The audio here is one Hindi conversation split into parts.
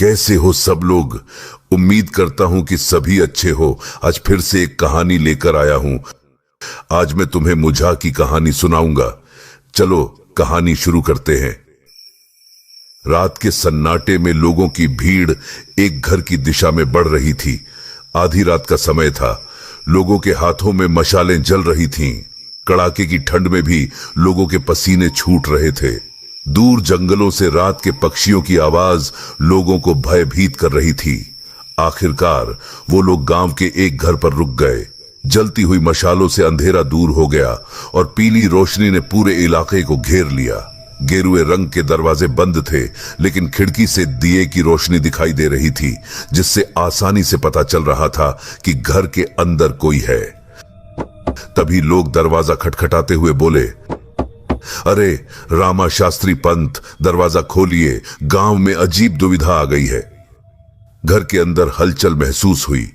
कैसे हो सब लोग। उम्मीद करता हूं कि सभी अच्छे हो। आज फिर से एक कहानी लेकर आया हूं। आज मैं तुम्हें मुझा की कहानी सुनाऊंगा। चलो कहानी शुरू करते हैं। रात के सन्नाटे में लोगों की भीड़ एक घर की दिशा में बढ़ रही थी। आधी रात का समय था। लोगों के हाथों में मशालें जल रही थीं। कड़ाके की ठंड में भी लोगों के पसीने छूट रहे थे। दूर जंगलों से रात के पक्षियों की आवाज लोगों को भयभीत कर रही थी। आखिरकार वो लोग गांव के एक घर पर रुक गए। जलती हुई मशालों से अंधेरा दूर हो गया और पीली रोशनी ने पूरे इलाके को घेर लिया। गेरुए रंग के दरवाजे बंद थे, लेकिन खिड़की से दिए की रोशनी दिखाई दे रही थी, जिससे आसानी से पता चल रहा था कि घर के अंदर कोई है। तभी लोग दरवाजा खटखटाते हुए बोले, अरे रामा शास्त्री पंत, दरवाजा खोलिए, गांव में अजीब दुविधा आ गई है। घर के अंदर हलचल महसूस हुई।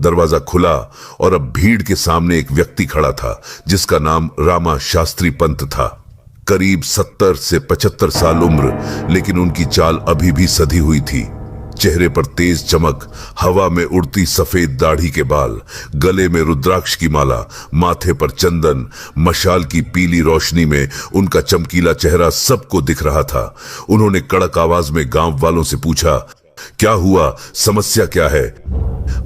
दरवाजा खुला और अब भीड़ के सामने एक व्यक्ति खड़ा था, जिसका नाम रामा शास्त्री पंत था। करीब 70 से 75 साल उम्र, लेकिन उनकी चाल अभी भी सधी हुई थी। चेहरे पर तेज चमक, हवा में उड़ती सफेद दाढ़ी के बाल, गले में रुद्राक्ष की माला, माथे पर चंदन, मशाल की पीली रोशनी में उनका चमकीला चेहरा सबको दिख रहा था। उन्होंने कड़क आवाज में गांव वालों से पूछा, क्या हुआ, समस्या क्या है?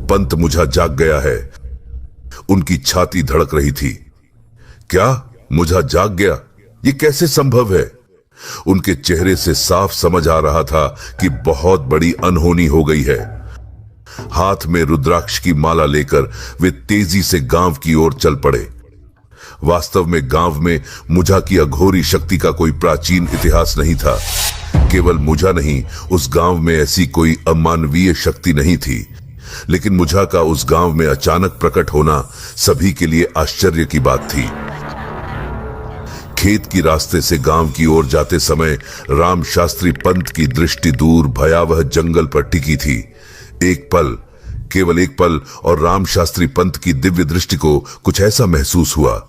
पंत मुझा जाग गया है। उनकी छाती धड़क रही थी। क्या मुझा जाग गया? ये कैसे संभव है? उनके चेहरे से साफ समझ आ रहा था कि बहुत बड़ी अनहोनी हो गई है। हाथ में रुद्राक्ष की माला लेकर वे तेजी से गांव की ओर चल पड़े। वास्तव में गांव में मुझा की अघोरी शक्ति का कोई प्राचीन इतिहास नहीं था। केवल मुझा नहीं, उस गांव में ऐसी कोई अमानवीय शक्ति नहीं थी। लेकिन मुझा का उस गांव में अचानक प्रकट होना सभी के लिए आश्चर्य की बात थी। खेत की रास्ते से गांव की ओर जाते समय राम शास्त्री पंत की दृष्टि दूर भयावह जंगल पर टिकी थी। एक पल, केवल एक पल, और राम शास्त्री पंत की दिव्य दृष्टि को कुछ ऐसा महसूस हुआ।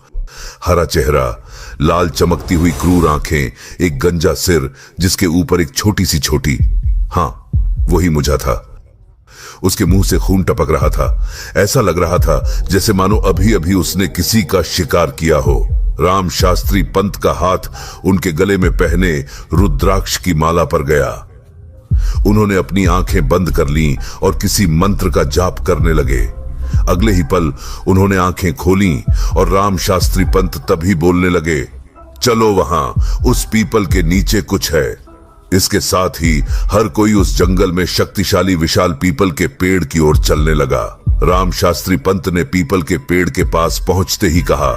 हरा चेहरा, लाल चमकती हुई क्रूर आंखें, एक गंजा सिर, जिसके ऊपर एक छोटी सी चोटी। हाँ, वही मुझा था। उसके मुंह से खून टपक रहा था। ऐसा लग रहा था जैसे मानो अभी अभी उसने किसी का शिकार किया हो। राम शास्त्री पंत का हाथ उनके गले में पहने रुद्राक्ष की माला पर गया। उन्होंने अपनी आंखें बंद कर लीं और किसी मंत्र का जाप करने लगे। अगले ही पल उन्होंने आंखें खोलीं और राम शास्त्री पंत तभी बोलने लगे, चलो वहां, उस पीपल के नीचे कुछ है। इसके साथ ही हर कोई उस जंगल में शक्तिशाली विशाल पीपल के पेड़ की ओर चलने लगा। राम शास्त्री पंत ने पीपल के पेड़ के पास पहुंचते ही कहा,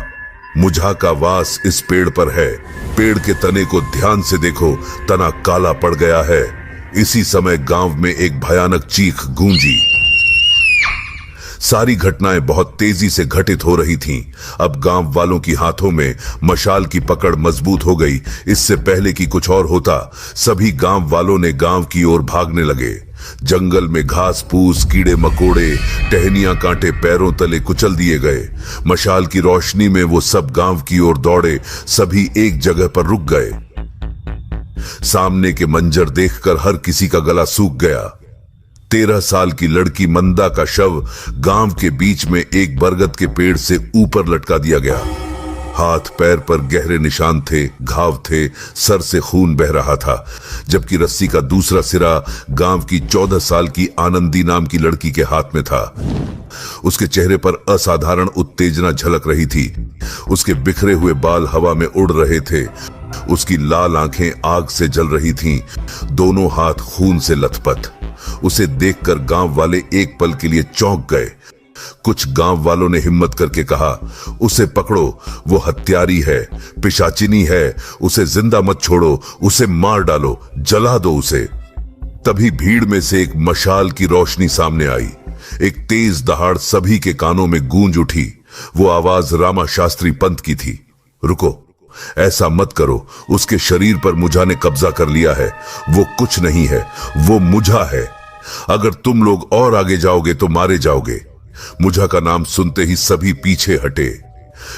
मुझा का वास इस पेड़ पर है। पेड़ के तने को ध्यान से देखो, तना काला पड़ गया है। इसी समय गांव में एक भयानक चीख गूंजी। सारी घटनाएं बहुत तेजी से घटित हो रही थीं। अब गांव वालों की हाथों में मशाल की पकड़ मजबूत हो गई। इससे पहले कि कुछ और होता, सभी गांव वालों ने गांव की ओर भागने लगे। जंगल में घास फूस, कीड़े मकोड़े, टहनियां कांटे पैरों तले कुचल दिए गए। मशाल की रोशनी में वो सब गांव की ओर दौड़े। सभी एक जगह पर रुक गए। सामने के मंजर देखकर हर किसी का गला सूख गया। 13 साल की लड़की मंदा का शव गांव के बीच में एक बरगद के पेड़ से ऊपर लटका दिया गया। हाथ पैर पर गहरे निशान थे, घाव थे, सर से खून बह रहा था। जबकि रस्सी का दूसरा सिरा गांव की 14 साल की आनंदी नाम की लड़की के हाथ में था। उसके चेहरे पर असाधारण उत्तेजना झलक रही थी। उसके बिखरे हुए बाल हवा में उड़ रहे थे। उसकी लाल आंखें आग से जल रही थीं। दोनों हाथ खून से लथपथ। उसे देखकर गांव वाले एक पल के लिए चौंक गए। कुछ गांव वालों ने हिम्मत करके कहा, उसे पकड़ो, वो हत्यारी है, पिशाचिनी है, उसे जिंदा मत छोड़ो, उसे मार डालो, जला दो उसे। तभी भीड़ में से एक मशाल की रोशनी सामने आई। एक तेज दहाड़ सभी के कानों में गूंज उठी। वो आवाज रामा शास्त्री पंत की थी। रुको, ऐसा मत करो, उसके शरीर पर मुझा ने कब्जा कर लिया है। वो कुछ नहीं है, वो मुझा है। अगर तुम लोग और आगे जाओगे तो मारे जाओगे। मुझा का नाम सुनते ही सभी पीछे हटे।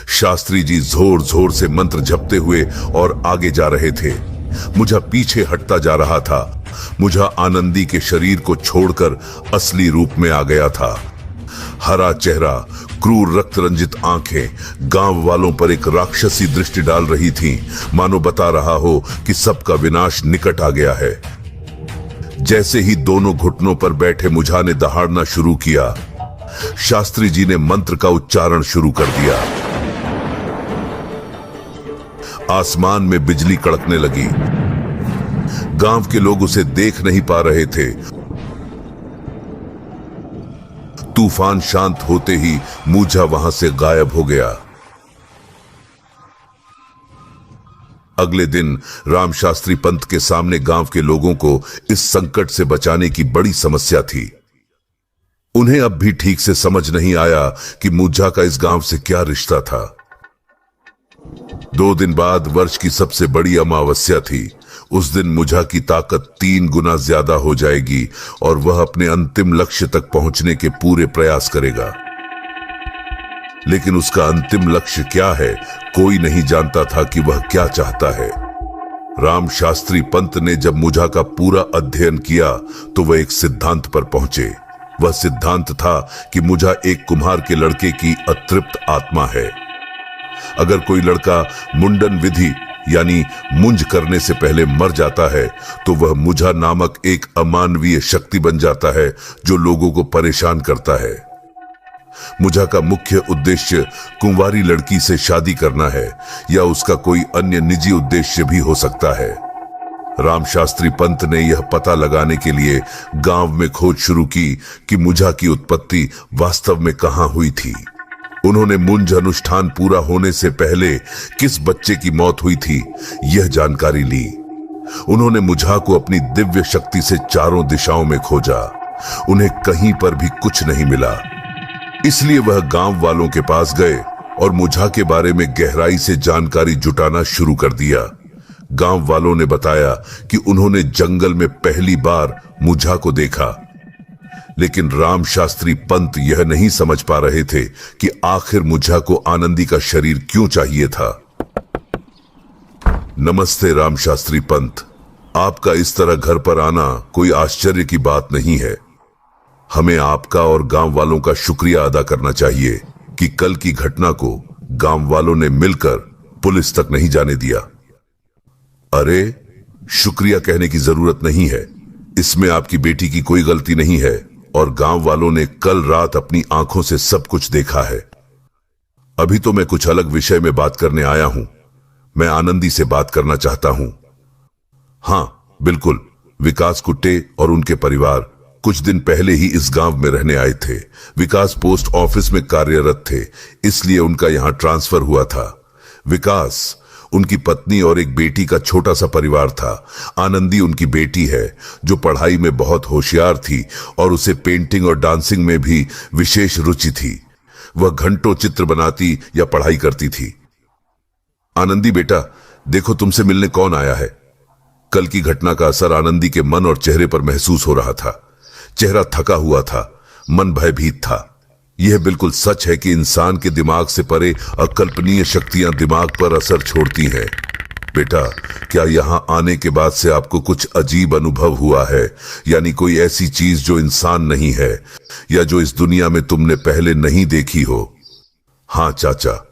शास्त्री जी जोर जोर से मंत्र जपते हुए और आगे जा रहे थे। मुझा पीछे हटता जा रहा था। मुझा आनंदी के शरीर को छोड़कर असली रूप में आ गया था। हरा चेहरा, क्रूर रक्त रंजित आंखें गांव वालों पर एक राक्षसी दृष्टि डाल रही थीं, मानो बता रहा हो कि सबका विनाश निकट आ गया है। जैसे ही दोनों घुटनों पर बैठे मुझा ने दहाड़ना शुरू किया, शास्त्री जी ने मंत्र का उच्चारण शुरू कर दिया। आसमान में बिजली कड़कने लगी। गांव के लोग उसे देख नहीं पा रहे थे। तूफान शांत होते ही मुझा वहां से गायब हो गया। अगले दिन राम शास्त्री पंत के सामने गांव के लोगों को इस संकट से बचाने की बड़ी समस्या थी। उन्हें अब भी ठीक से समझ नहीं आया कि मुझा का इस गांव से क्या रिश्ता था। 2 दिन बाद वर्ष की सबसे बड़ी अमावस्या थी। उस दिन मुझा की ताकत 3 गुना ज्यादा हो जाएगी और वह अपने अंतिम लक्ष्य तक पहुंचने के पूरे प्रयास करेगा। लेकिन उसका अंतिम लक्ष्य क्या है, कोई नहीं जानता था कि वह क्या चाहता है। राम शास्त्री पंत ने जब मुझा का पूरा अध्ययन किया तो वह एक सिद्धांत पर पहुंचे। वह सिद्धांत था कि मुझा एक कुम्हार के लड़के की अतृप्त आत्मा है। अगर कोई लड़का मुंडन विधि यानी मुंज करने से पहले मर जाता है तो वह मुझा नामक एक अमानवीय शक्ति बन जाता है जो लोगों को परेशान करता है। मुझा का मुख्य उद्देश्य कुंवारी लड़की से शादी करना है या उसका कोई अन्य निजी उद्देश्य भी हो सकता है। राम शास्त्री पंत ने यह पता लगाने के लिए गांव में खोज शुरू की कि मुझा की उत्पत्ति वास्तव में कहां हुई थी। उन्होंने मुंज अनुष्ठान पूरा होने से पहले किस बच्चे की मौत हुई थी, यह जानकारी ली। उन्होंने मुझा को अपनी दिव्य शक्ति से चारों दिशाओं में खोजा। उन्हें कहीं पर भी कुछ नहीं मिला। इसलिए वह गांव वालों के पास गए और मुझा के बारे में गहराई से जानकारी जुटाना शुरू कर दिया। गांव वालों ने बताया कि उन्होंने जंगल में पहली बार मुझा को देखा, लेकिन राम शास्त्री पंत यह नहीं समझ पा रहे थे कि आखिर मुझा को आनंदी का शरीर क्यों चाहिए था। नमस्ते राम शास्त्री पंत, आपका इस तरह घर पर आना कोई आश्चर्य की बात नहीं है। हमें आपका और गांव वालों का शुक्रिया अदा करना चाहिए कि कल की घटना को गांव वालों ने मिलकर पुलिस तक नहीं जाने दिया। अरे, शुक्रिया कहने की जरूरत नहीं है। इसमें आपकी बेटी की कोई गलती नहीं है और गांव वालों ने कल रात अपनी आंखों से सब कुछ देखा है। अभी तो मैं कुछ अलग विषय में बात करने आया हूं। मैं आनंदी से बात करना चाहता हूं। हां, बिल्कुल। विकास कुट्टे और उनके परिवार कुछ दिन पहले ही इस गांव में रहने आए थे। विकास पोस्ट ऑफिस में कार्यरत थे, इसलिए उनका यहां ट्रांसफर हुआ था। विकास, उनकी पत्नी और एक बेटी का छोटा सा परिवार था। आनंदी उनकी बेटी है जो पढ़ाई में बहुत होशियार थी और उसे पेंटिंग और डांसिंग में भी विशेष रुचि थी। वह घंटों चित्र बनाती या पढ़ाई करती थी। आनंदी बेटा, देखो तुमसे मिलने कौन आया है। कल की घटना का असर आनंदी के मन और चेहरे पर महसूस हो रहा था। चेहरा थका हुआ था, मन भयभीत था। यह बिल्कुल सच है कि इंसान के दिमाग से परे अकल्पनीय शक्तियां दिमाग पर असर छोड़ती हैं। बेटा, क्या यहां आने के बाद से आपको कुछ अजीब अनुभव हुआ है, यानी कोई ऐसी चीज जो इंसान नहीं है या जो इस दुनिया में तुमने पहले नहीं देखी हो? हाँ चाचा,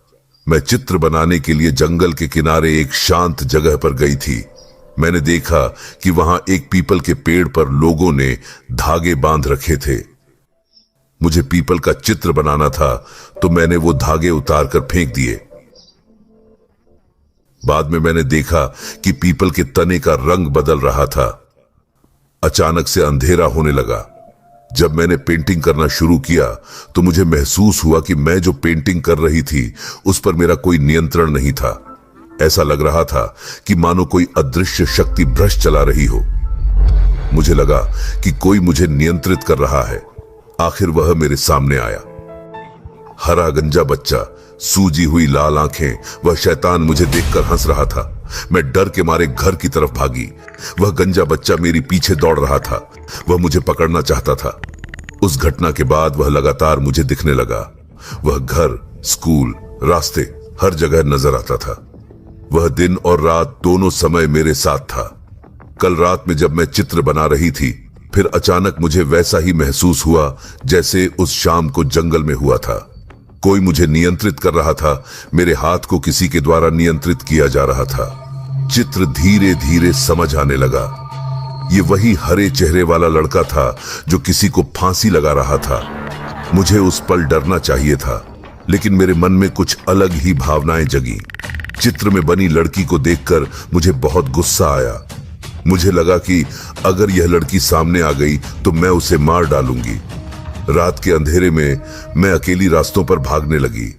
मैं चित्र बनाने के लिए जंगल के किनारे एक शांत जगह पर गई थी। मैंने देखा कि वहां एक पीपल के पेड़ पर लोगों ने धागे बांध रखे थे। मुझे पीपल का चित्र बनाना था तो मैंने वो धागे उतारकर फेंक दिए। बाद में मैंने देखा कि पीपल के तने का रंग बदल रहा था। अचानक से अंधेरा होने लगा। जब मैंने पेंटिंग करना शुरू किया तो मुझे महसूस हुआ कि मैं जो पेंटिंग कर रही थी उस पर मेरा कोई नियंत्रण नहीं था। ऐसा लग रहा था कि मानो कोई अदृश्य शक्ति ब्रश चला रही हो। मुझे लगा कि कोई मुझे नियंत्रित कर रहा है। आखिर वह मेरे सामने आया। हरा गंजा बच्चा, सूजी हुई लाल आंखें। वह शैतान मुझे देखकर हंस रहा था। मैं डर के मारे घर की तरफ भागी। वह गंजा बच्चा मेरे पीछे दौड़ रहा था। वह मुझे पकड़ना चाहता था। उस घटना के बाद वह लगातार मुझे दिखने लगा। वह घर, स्कूल, रास्ते, हर जगह नजर आता था। वह दिन और रात दोनों समय मेरे साथ था। कल रात में जब मैं चित्र बना रही थी, फिर अचानक मुझे वैसा ही महसूस हुआ जैसे उस शाम को जंगल में हुआ था। कोई मुझे नियंत्रित कर रहा था, मेरे हाथ को किसी के द्वारा नियंत्रित किया जा रहा था। चित्र धीरे धीरे समझ आने लगा। ये वही हरे चेहरे वाला लड़का था जो किसी को फांसी लगा रहा था। मुझे उस पल डरना चाहिए था, लेकिन मेरे मन में कुछ अलग ही भावनाएं जगी। चित्र में बनी लड़की को देखकर मुझे बहुत गुस्सा आया। मुझे लगा कि अगर यह लड़की सामने आ गई तो मैं उसे मार डालूंगी। रात के अंधेरे में मैं अकेली रास्तों पर भागने लगी।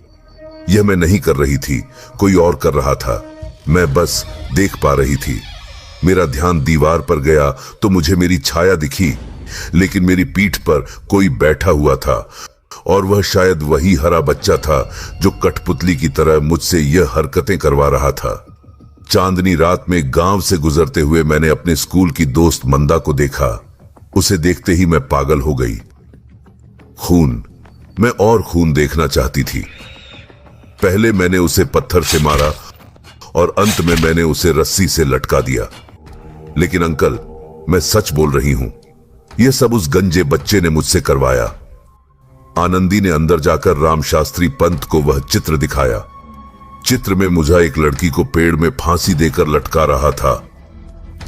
यह मैं नहीं कर रही थी, कोई और कर रहा था। मैं बस देख पा रही थी। मेरा ध्यान दीवार पर गया तो मुझे मेरी छाया दिखी, लेकिन मेरी पीठ पर कोई बैठा हुआ था और वह शायद वही हरा बच्चा था जो कठपुतली की तरह मुझसे यह हरकतें करवा रहा था। चांदनी रात में गांव से गुजरते हुए मैंने अपने स्कूल की दोस्त मंदा को देखा। उसे देखते ही मैं पागल हो गई। खून, मैं और खून देखना चाहती थी। पहले मैंने उसे पत्थर से मारा और अंत में मैंने उसे रस्सी से लटका दिया। लेकिन अंकल, मैं सच बोल रही हूं, यह सब उस गंजे बच्चे ने मुझसे करवाया। आनंदी ने अंदर जाकर राम शास्त्री पंत को वह चित्र दिखाया। चित्र में मुझा एक लड़की को पेड़ में फांसी देकर लटका रहा था।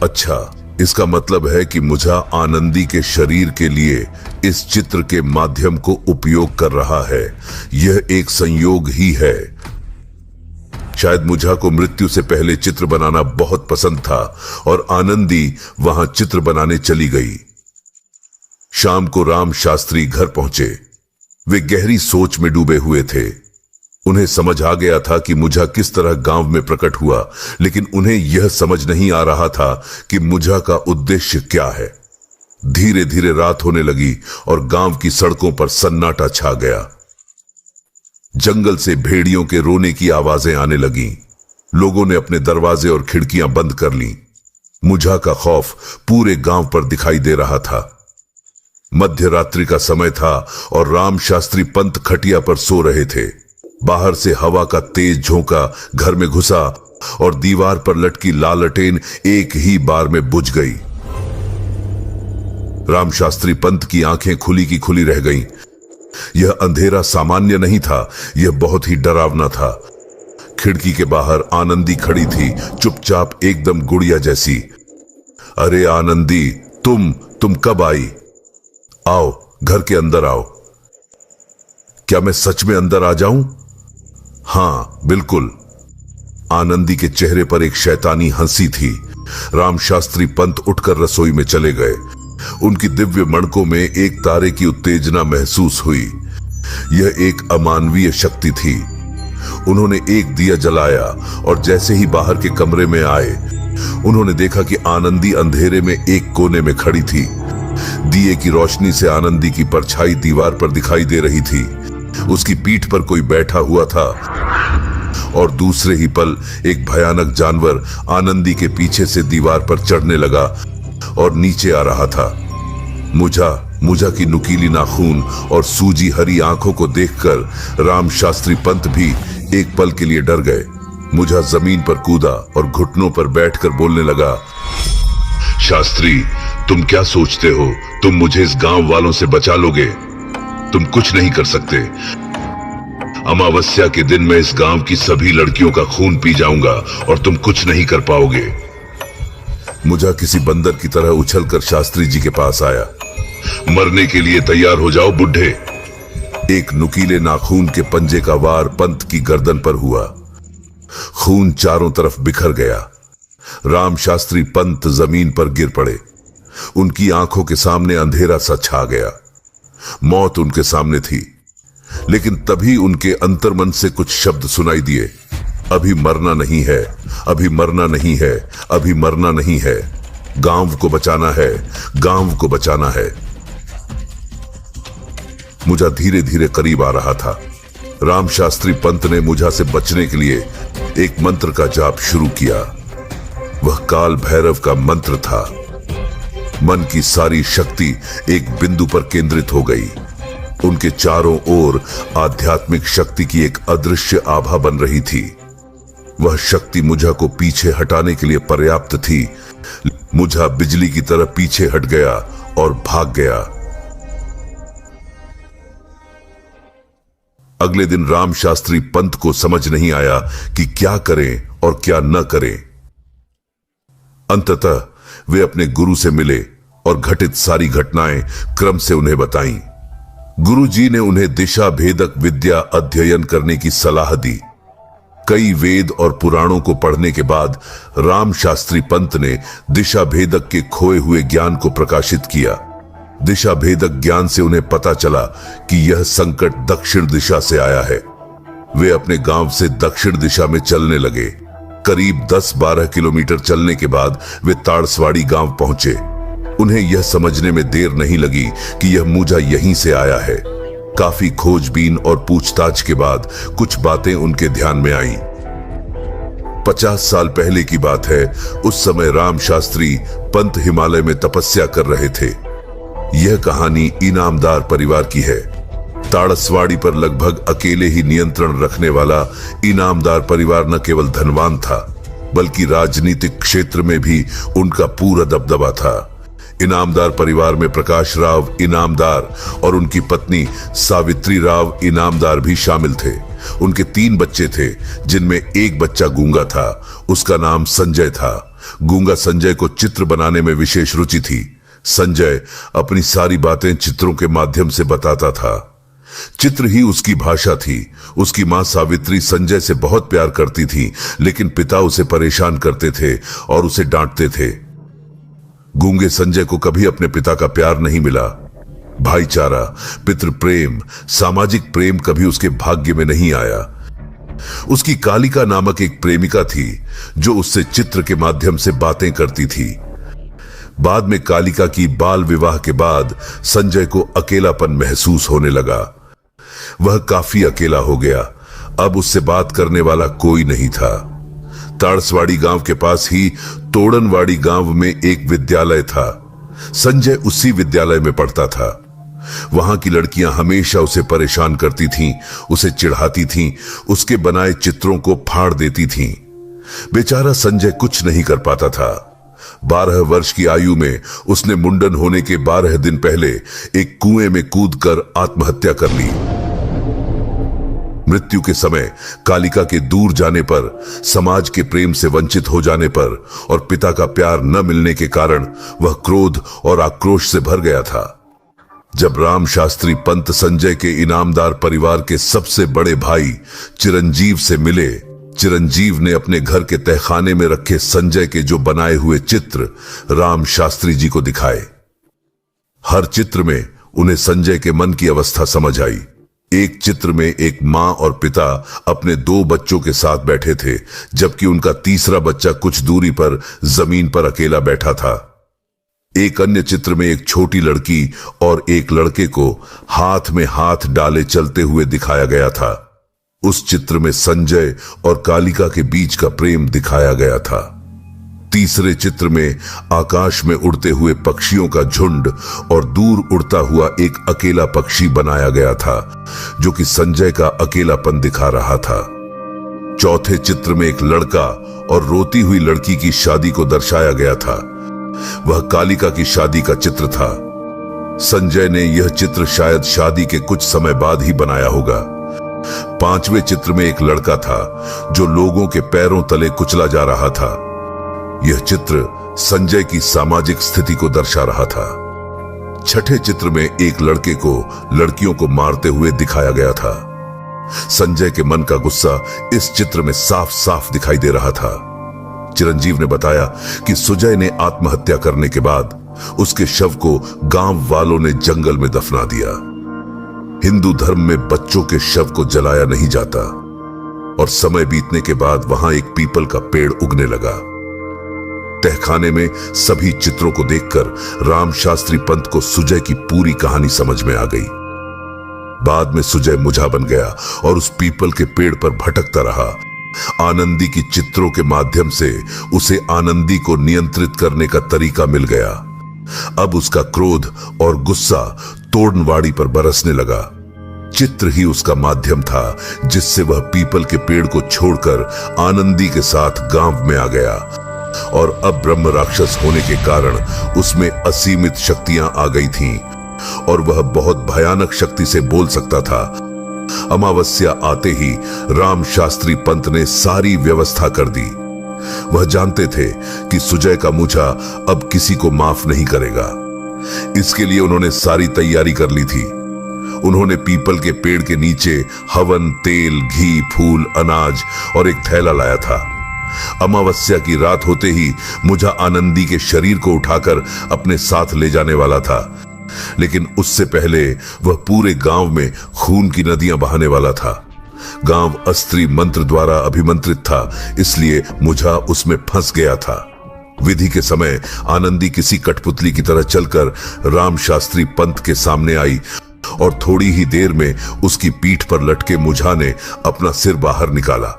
अच्छा, इसका मतलब है कि मुझा आनंदी के शरीर के लिए इस चित्र के माध्यम को उपयोग कर रहा है। यह एक संयोग ही है। शायद मुझा को मृत्यु से पहले चित्र बनाना बहुत पसंद था और आनंदी वहां चित्र बनाने चली गई। शाम को राम शास्त्री घर पहुंचे। वे गहरी सोच में डूबे हुए थे। उन्हें समझ आ गया था कि मुझा किस तरह गांव में प्रकट हुआ, लेकिन उन्हें यह समझ नहीं आ रहा था कि मुझा का उद्देश्य क्या है। धीरे धीरे रात होने लगी और गांव की सड़कों पर सन्नाटा छा गया। जंगल से भेड़ियों के रोने की आवाजें आने लगीं। लोगों ने अपने दरवाजे और खिड़कियां बंद कर लीं। मुझा का खौफ पूरे गांव पर दिखाई दे रहा था। मध्य रात्रि का समय था और राम शास्त्री पंत खटिया पर सो रहे थे। बाहर से हवा का तेज झोंका घर में घुसा और दीवार पर लटकी लालटेन एक ही बार में बुझ गई। राम शास्त्री पंत की आंखें खुली की खुली रह गईं। यह अंधेरा सामान्य नहीं था, यह बहुत ही डरावना था। खिड़की के बाहर आनंदी खड़ी थी, चुपचाप एकदम गुड़िया जैसी। अरे आनंदी, तुम कब आई? आओ, घर के अंदर आओ। क्या मैं सच में अंदर आ जाऊं? हाँ, बिल्कुल। आनंदी के चेहरे पर एक शैतानी हंसी थी। राम शास्त्री पंत उठकर रसोई में चले गए। उनकी दिव्य मणकों में एक तारे की उत्तेजना महसूस हुई। यह एक अमानवीय शक्ति थी। उन्होंने एक दिया जलाया और जैसे ही बाहर के कमरे में आए, उन्होंने देखा कि आनंदी अंधेरे में एक कोने में खड़ी थी। दिए की रोशनी से आनंदी की परछाई दीवार पर दिखाई दे रही थी। उसकी पीठ पर कोई बैठा हुआ था और दूसरे ही पल एक भयानक जानवर आनंदी के पीछे से दीवार पर चढ़ने लगा और नीचे आ रहा था। मुझा की नुकीली नाखून और सूजी हरी आंखों को देखकर राम शास्त्री पंत भी एक पल के लिए डर गए। मुझा जमीन पर कूदा और घुटनों पर बैठकर बोलने लगा, शास्त्री, तुम क्या सोचते हो तुम मुझे इस गांव वालों से बचा लोगे? तुम कुछ नहीं कर सकते। अमावस्या के दिन मैं इस गांव की सभी लड़कियों का खून पी जाऊंगा और तुम कुछ नहीं कर पाओगे। मुझा किसी बंदर की तरह उछलकर शास्त्री जी के पास आया। मरने के लिए तैयार हो जाओ बुढ़े। एक नुकीले नाखून के पंजे का वार पंत की गर्दन पर हुआ। खून चारों तरफ बिखर गया। राम शास्त्री पंत जमीन पर गिर पड़े। उनकी आंखों के सामने अंधेरा सा छा गया। मौत उनके सामने थी, लेकिन तभी उनके अंतर्मन से कुछ शब्द सुनाई दिए। अभी मरना नहीं है, अभी मरना नहीं है, अभी मरना नहीं है। गांव को बचाना है, गांव को बचाना है। मुझा धीरे धीरे करीब आ रहा था। राम शास्त्री पंत ने मुझा से बचने के लिए एक मंत्र का जाप शुरू किया। वह काल भैरव का मंत्र था। मन की सारी शक्ति एक बिंदु पर केंद्रित हो गई। उनके चारों ओर आध्यात्मिक शक्ति की एक अदृश्य आभा बन रही थी। वह शक्ति मुझा को पीछे हटाने के लिए पर्याप्त थी, मुझा बिजली की तरह पीछे हट गया और भाग गया। अगले दिन राम शास्त्री पंत को समझ नहीं आया कि क्या करें और क्या न करें। अंततः वे अपने गुरु से मिले और घटित सारी घटनाएं क्रम से उन्हें बताईं। गुरुजी ने उन्हें दिशा भेदक विद्या अध्ययन करने की सलाह दी। कई वेद और पुराणों को पढ़ने के बाद राम शास्त्री पंत ने दिशा भेदक के खोए हुए ज्ञान को प्रकाशित किया। दिशा भेदक ज्ञान से उन्हें पता चला कि यह संकट दक्षिण दिशा से आया है। वे अपने गांव से दक्षिण दिशा में चलने लगे। करीब 10-12 किलोमीटर चलने के बाद वे ताड़सवाड़ी गांव पहुंचे। उन्हें यह समझने में देर नहीं लगी कि यह मूझा यहीं से आया है। काफी खोजबीन और पूछताछ के बाद कुछ बातें उनके ध्यान में आईं। 50 साल पहले की बात है। उस समय राम शास्त्री पंत हिमालय में तपस्या कर रहे थे। यह कहानी इनामदार परिवार की है। ताड़सवाड़ी पर लगभग अकेले ही नियंत्रण रखने वाला इनामदार परिवार न केवल धनवान था, बल्कि राजनीतिक क्षेत्र में भी उनका पूरा दबदबा था। इनामदार परिवार में प्रकाश राव इनामदार और उनकी पत्नी सावित्री राव इनामदार भी शामिल थे। उनके 3 बच्चे थे, जिनमें एक बच्चा गूंगा था। उसका नाम संजय था। गूंगा संजय को चित्र बनाने में विशेष रुचि थी। संजय अपनी सारी बातें चित्रों के माध्यम से बताता था। चित्र ही उसकी भाषा थी। उसकी मां सावित्री संजय से बहुत प्यार करती थी, लेकिन पिता उसे परेशान करते थे और उसे डांटते थे। गूंगे संजय को कभी अपने पिता का प्यार नहीं मिला। भाईचारा, पितृ प्रेम, सामाजिक प्रेम कभी उसके भाग्य में नहीं आया। उसकी कालिका नामक एक प्रेमिका थी, जो उससे चित्र के माध्यम से बातें करती थी। बाद में कालिका की बाल विवाह के बाद संजय को अकेलापन महसूस होने लगा। वह काफी अकेला हो गया। अब उससे बात करने वाला कोई नहीं था। ताड़सवाड़ी गांव के पास ही तोड़नवाड़ी गांव में एक विद्यालय था। संजय उसी विद्यालय में पढ़ता था। वहां की लड़कियां हमेशा उसे परेशान करती थीं, उसे चिढ़ाती थीं, उसके बनाए चित्रों को फाड़ देती थीं। बेचारा संजय कुछ नहीं कर पाता था। 12 वर्ष की आयु में उसने मुंडन होने के 12 दिन पहले एक कुएं में कूदकर आत्महत्या कर ली। मृत्यु के समय कालिका के दूर जाने पर, समाज के प्रेम से वंचित हो जाने पर और पिता का प्यार न मिलने के कारण वह क्रोध और आक्रोश से भर गया था। जब राम शास्त्री पंत संजय के इनामदार परिवार के सबसे बड़े भाई चिरंजीव से मिले, चिरंजीव ने अपने घर के तहखाने में रखे संजय के जो बनाए हुए चित्र राम शास्त्री जी को दिखाए। हर चित्र में उन्हें संजय के मन की अवस्था समझ आई। एक चित्र में एक मां और पिता अपने 2 बच्चों के साथ बैठे थे, जबकि उनका तीसरा बच्चा कुछ दूरी पर जमीन पर अकेला बैठा था। एक अन्य चित्र में एक छोटी लड़की और एक लड़के को हाथ में हाथ डाले चलते हुए दिखाया गया था। उस चित्र में संजय और कालिका के बीच का प्रेम दिखाया गया था। तीसरे चित्र में आकाश में उड़ते हुए पक्षियों का झुंड और दूर उड़ता हुआ एक अकेला पक्षी बनाया गया था, जो कि संजय का अकेलापन दिखा रहा था। चौथे चित्र में एक लड़का और रोती हुई लड़की की शादी को दर्शाया गया था। वह कालिका की शादी का चित्र था। संजय ने यह चित्र शायद शादी के कुछ समय बाद ही बनाया होगा। 5वें चित्र में एक लड़का था जो लोगों के पैरों तले कुचला जा रहा था। यह चित्र संजय की सामाजिक स्थिति को दर्शा रहा था। 6ठे चित्र में एक लड़के को लड़कियों को मारते हुए दिखाया गया था। संजय के मन का गुस्सा इस चित्र में साफ साफ दिखाई दे रहा था। चिरंजीव ने बताया कि सुजय ने आत्महत्या करने के बाद उसके शव को गांव वालों ने जंगल में दफना दिया। हिंदू धर्म में बच्चों के शव को जलाया नहीं जाता और समय बीतने के बाद वहां एक पीपल का पेड़ उगने लगा। तहखाने में सभी चित्रों को देखकर राम शास्त्री पंत को सुजय की पूरी कहानी समझ में आ गई। बाद में सुजय मुझा बन गया और उस पीपल के पेड़ पर भटकता रहा। आनंदी की चित्रों के माध्यम से उसे आनंदी को नियंत्रित करने का तरीका मिल गया। अब उसका क्रोध और गुस्सा तोड़नवाड़ी पर बरसने लगा। चित्र ही उसका माध्यम था जिससे वह पीपल के पेड़ को छोड़कर आनंदी के साथ गांव में आ गया। और अब ब्रह्म राक्षस होने के कारण उसमें असीमित शक्तियां आ गई थीं और वह बहुत भयानक शक्ति से बोल सकता था। अमावस्या आते ही राम शास्त्री पंत ने सारी व्यवस्था कर दी। वह जानते थे कि सुजय का मूछा अब किसी को माफ नहीं करेगा। इसके लिए उन्होंने सारी तैयारी कर ली थी। उन्होंने पीपल के पेड़ के नीचे हवन, तेल, घी, फूल, अनाज और एक थैला लाया था। अमावस्या की रात होते ही मुझा आनंदी के शरीर को उठाकर अपने साथ ले जाने वाला था, लेकिन उससे पहले वह पूरे गांव में खून की नदियां बहाने वाला था। गांव अस्त्री मंत्र द्वारा अभिमंत्रित था, इसलिए मुझा उसमें फंस गया था। विधि के समय आनंदी किसी कठपुतली की तरह चलकर राम शास्त्री पंत के सामने आई और थोड़ी ही देर में उसकी पीठ पर लटके मुझा ने अपना सिर बाहर निकाला।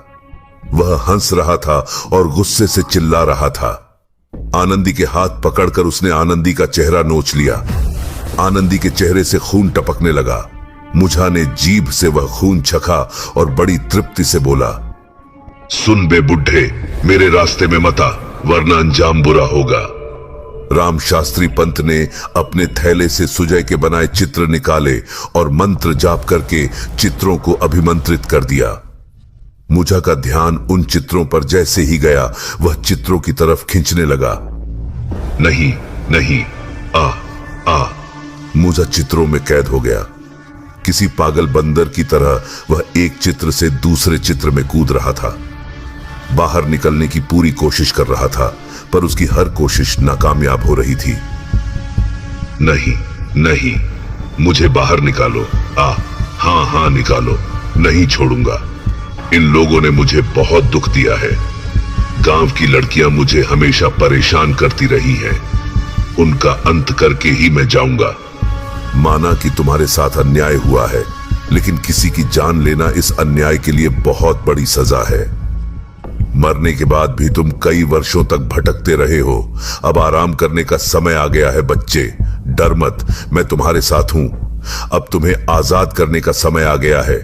वह हंस रहा था और गुस्से से चिल्ला रहा था। आनंदी के हाथ पकड़कर उसने आनंदी का चेहरा नोच लिया। आनंदी के चेहरे से खून टपकने लगा। मुझा ने जीभ से वह खून चखा और बड़ी तृप्ति से बोला, सुन बे बुढ़े, मेरे रास्ते में मत आ, वरना अंजाम बुरा होगा। राम शास्त्री पंत ने अपने थैले से सुजय के बनाए चित्र निकाले और मंत्र जाप करके चित्रों को अभिमंत्रित कर दिया। मुझा का ध्यान उन चित्रों पर जैसे ही गया, वह चित्रों की तरफ खींचने लगा। नहीं नहीं, आ आ। मुझा चित्रों में कैद हो गया। किसी पागल बंदर की तरह वह एक चित्र से दूसरे चित्र में कूद रहा था। बाहर निकलने की पूरी कोशिश कर रहा था, पर उसकी हर कोशिश नाकामयाब हो रही थी। नहीं नहीं, मुझे बाहर निकालो। हाँ हाँ निकालो, नहीं छोड़ूंगा। इन लोगों ने मुझे बहुत दुख दिया है। गांव की लड़कियां मुझे हमेशा परेशान करती रही हैं। उनका अंत करके ही मैं जाऊंगा। माना कि तुम्हारे साथ अन्याय हुआ है, लेकिन किसी की जान लेना इस अन्याय के लिए बहुत बड़ी सजा है। मरने के बाद भी तुम कई वर्षों तक भटकते रहे हो। अब आराम करने का समय आ गया है बच्चे। डर मत, मैं तुम्हारे साथ हूं। अब तुम्हें आजाद करने का समय आ गया है।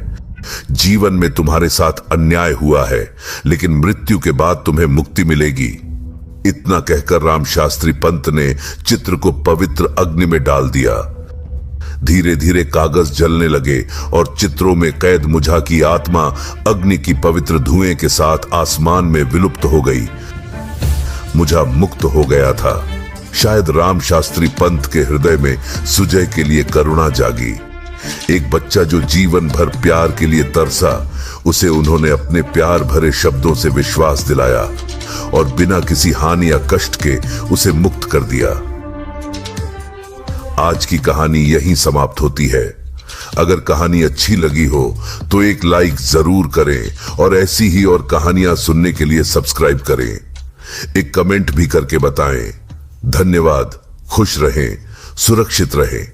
जीवन में तुम्हारे साथ अन्याय हुआ है, लेकिन मृत्यु के बाद तुम्हें मुक्ति मिलेगी। इतना कहकर राम शास्त्री पंत ने चित्र को पवित्र अग्नि में डाल दिया। धीरे धीरे कागज जलने लगे और चित्रों में कैद मुझा की आत्मा अग्नि की पवित्र धुएं के साथ आसमान में विलुप्त हो गई। मुझा मुक्त हो गया था। शायद राम शास्त्री पंत के हृदय में सुजय के लिए करुणा जागी। एक बच्चा जो जीवन भर प्यार के लिए तरसा, उसे उन्होंने अपने प्यार भरे शब्दों से विश्वास दिलाया और बिना किसी हानि या कष्ट के उसे मुक्त कर दिया। आज की कहानी यहीं समाप्त होती है। अगर कहानी अच्छी लगी हो तो एक लाइक जरूर करें और ऐसी ही और कहानियां सुनने के लिए सब्सक्राइब करें। एक कमेंट भी करके बताएं। धन्यवाद। खुश रहें, सुरक्षित रहें।